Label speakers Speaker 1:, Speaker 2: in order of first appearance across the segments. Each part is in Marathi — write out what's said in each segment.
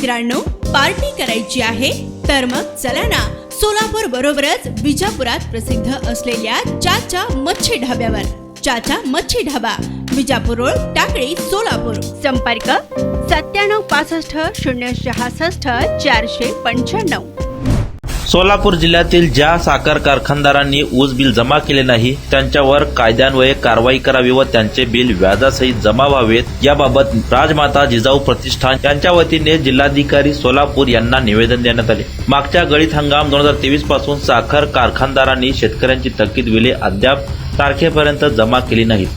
Speaker 1: मित्रांनो, पार्टी करायची आहे तर मग चला ना, सोलापूर बरोबरच विजापुरात प्रसिद्ध असलेल्या चाचा मच्छी ढाब्यावर. चाचा मच्छी ढाबा, विजापूर रोड, टाकळी, सोलापूर. संपर्क 9765 066 495.
Speaker 2: सोलापूर जिल्ह्यातील ज्या साखर कारखानदारांनी ऊस बिल जमा केले नाही त्यांच्यावर कायद्यान्वये कारवाई करावी व त्यांचे बिल व्याजासहित जमा व्हावेत, याबाबत राजमाता जिजाऊ प्रतिष्ठान यांच्या वतीने जिल्हाधिकारी सोलापूर यांना निवेदन देण्यात आले. मागच्या गळीत हंगाम 2023 पासून साखर कारखानदारांनी शेतकऱ्यांची थकीत बिले अद्याप तारखेपर्यंत जमा केली नाहीत.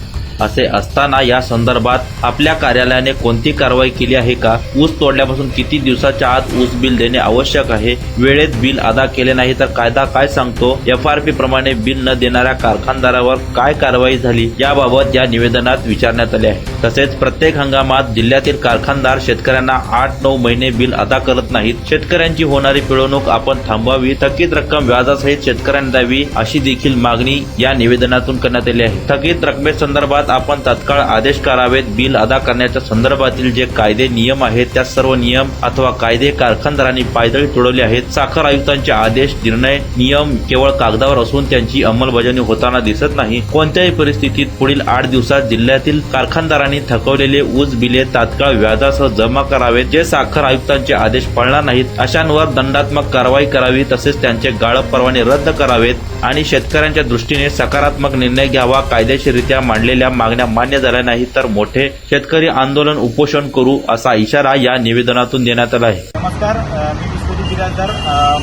Speaker 2: असे असताना या संदर्भात आपल्या कार्यालयाने कोणती कारवाई केली आहे का? ऊस तोडल्यापासून किती दिवसाच्या आत ऊस बिल देणे आवश्यक आहे? वेळेत बिल अदा केले नाही तर कायदा काय सांगतो? FRP प्रमाणे बिल न देणाऱ्या कारखानदारावर काय कारवाई झाली? याबाबत या निवेदनात विचारण्यात आले आहे. तसेच प्रत्येक हंगामात जिल्ह्यातील कारखानदार शेतकऱ्यांना 8-9 महिने बिल अदा करत नाहीत. शेतकऱ्यांची होणारी पिळवणूक आपण थांबवावी, थकीत रक्कम व्याजासहित शेतकऱ्यांना द्यावी, अशी देखील मागणी या निवेदनातून करण्यात आली आहे. थकीत रकमेसंदर्भात आपण तात्काळ आदेश करावेत. बिल अदा करण्याच्या संदर्भातील जे कायदे नियम आहेत त्या सर्व नियम अथवा कायदे कारखानदारांनी पायदळी तोडवले आहेत. साखर आयुक्तांचे आदेश, निर्णय, नियम केवळ कागदावर असून त्यांची अंमलबजावणी होताना दिसत नाही. कोणत्याही परिस्थितीत पुढील 8 दिवसात जिल्ह्यातील कारखानदारांनी थकवलेले ऊस बिले तात्काळ व्याजासह जमा करावेत. जे साखर आयुक्तांचे आदेश पाळणार नाहीत अशांवर दंडात्मक कारवाई करावी. तसेच त्यांचे गाळप परवाने रद्द करावेत आणि शेतकऱ्यांच्या दृष्टीने सकारात्मक निर्णय घ्यावा. कायदेशीररित्या मांडलेल्या मागण्या मान्य झाल्या नाही तर मोठे शेतकरी आंदोलन, उपोषण करू, असा इशारा या निवेदनातून देण्यात आला आहे.
Speaker 3: नमस्कार, मी विश्वजित बिराजदार.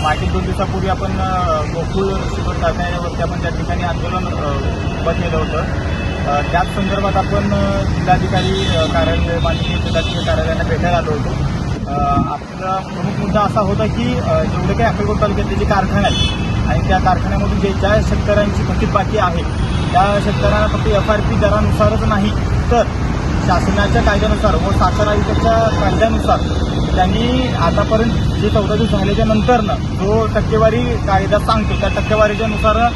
Speaker 3: मागील 2 दिवसापूर्वी आपण गोकुळ शुगर कारखान्यावरती आपण त्या ठिकाणी आंदोलन उभं केलं होतं. त्याच संदर्भात आपण जिल्हाधिकारी कार्यालय, माननीय जिल्हाधिकारी कार्यालयाला भेटायला आलो होतो. आपला प्रमुख मुद्दा असा होता की जेवढे काही अक्कलकोट तालुक्यातले जे कारखाने आहेत आणि त्या कारखान्यामधून ज्या शेतकऱ्यांची थकीत बाकी आहे त्या शेतकऱ्यांना फक्त FRP दरानुसारच नाही तर शासनाच्या कायद्यानुसार व साखर आयुक्ताच्या कायद्यानुसार त्यांनी आतापर्यंत जे 14 दिवस झाल्याच्या नंतरनं जो टक्केवारी कायदा सांगतो त्या टक्केवारीच्या नुसार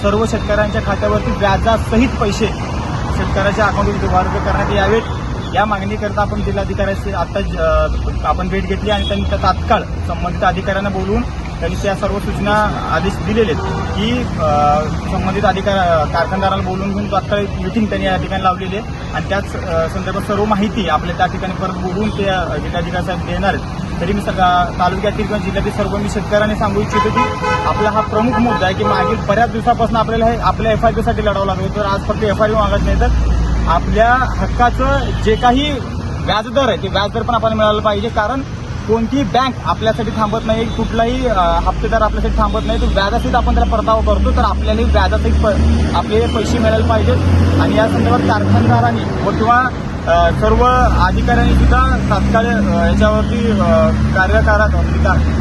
Speaker 3: सर्व शेतकऱ्यांच्या खात्यावरती व्याजासहित पैसे शेतकऱ्याच्या अकाउंटवर जमा करण्यात यावेत. या मागणीकरता आपण जिल्हाधिकाऱ्यांशी आता आपण भेट घेतली आणि त्यांनी तात्काळ संबंधित अधिकाऱ्यांना बोलवून त्यांनी त्या सर्व सूचना आदेश दिलेले आहेत की संबंधित कारखानदाराला बोलवून घेऊन तात्काळ मिटिंग त्यांनी या ठिकाणी लावलेली आहे आणि त्याच संदर्भात सर्व माहिती आपल्या त्या ठिकाणी परत बोलवून ते जिल्हाधिकारी साहेब देणार आहेत. तरी मी तालुक्यातील किंवा जिल्ह्यातील सर्व मी शेतकऱ्यांनी सांगू इच्छितो की आपला हा प्रमुख मुद्दा आहे की मागील बऱ्याच दिवसापासून आपल्याला हे आपल्या FRPसाठी लढावं लागलं. तर आज फक्त FRP मागत नाही तर आपल्या हक्काचं जे काही व्याजदर आहे ते व्याजदर पण आपल्याला मिळालं पाहिजे. कारण कोणतीही बँक आपल्यासाठी थांबत नाही, कुठलाही हप्तेदार आपल्यासाठी थांबत नाही. तो व्याजासहित आपण त्याला परतावा करतो तर आपल्यालाही व्याजासहित आपले पैसे मिळायला पाहिजेत. आणि या संदर्भात कारखानदारांनी व किंवा सर्व अधिकाऱ्यांनी सुद्धा तात्काळ याच्यावरती कार्यकारात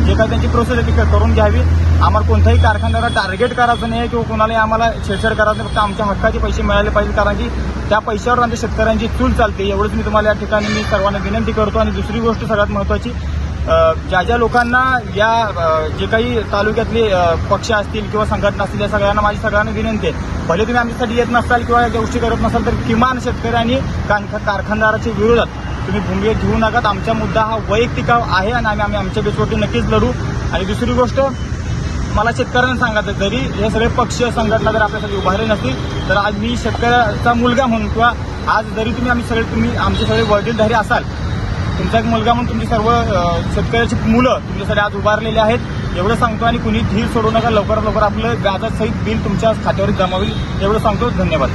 Speaker 3: जे काही त्यांची प्रोसेस आहे ती करून घ्यावी. आम्हाला कोणत्याही कारखानदाराला टार्गेट करायचं नाही किंवा कोणालाही आम्हाला छेडछाड करायचं नाही. फक्त आमच्या हक्काचे पैसे मिळाले पाहिजे कारण की त्या पैशावर आमच्या शेतकऱ्यांची चूल चालते. एवढंच मी तुम्हाला या ठिकाणी मी सर्वांना विनंती करतो. आणि दुसरी गोष्ट सगळ्यात महत्त्वाची, ज्या लोकांना या जे काही तालुक्यातले पक्ष असतील किंवा संघटना असतील या सगळ्यांना माझी सगळ्यांना विनंती आहे, भले तुम्ही आमच्यासाठी येत नसाल किंवा या गोष्टी करत नसाल तर किमान शेतकऱ्यांनी कारखानदाराच्या विरोधात तुम्ही भूमिका घेऊ नका. आमचा मुद्दा हा वैयक्तिक आहे आणि आम्ही आमच्या बेसवरती नक्कीच लढू. आणि दुसरी गोष्ट मला शेतकऱ्यांना सांगायचं, जरी हे सगळे पक्ष संघटना जर आपल्यासाठी उभारले नसतील तर आज मी शेतकऱ्याचा मुलगा म्हणून किंवा आज जरी तुम्ही आमचे सगळे वडीलधारी असाल, तुमचा एक मुलगा म्हणून तुमची सर्व शेतकऱ्याची मुलं तुमच्यासाठी आज उभारलेली आहेत एवढं सांगतो. आणि कुणी धीर सोडू नका, लवकरात लवकर आपलं व्याजासहित बिल तुमच्या खात्यावर जमा होईल एवढं सांगतो. धन्यवाद.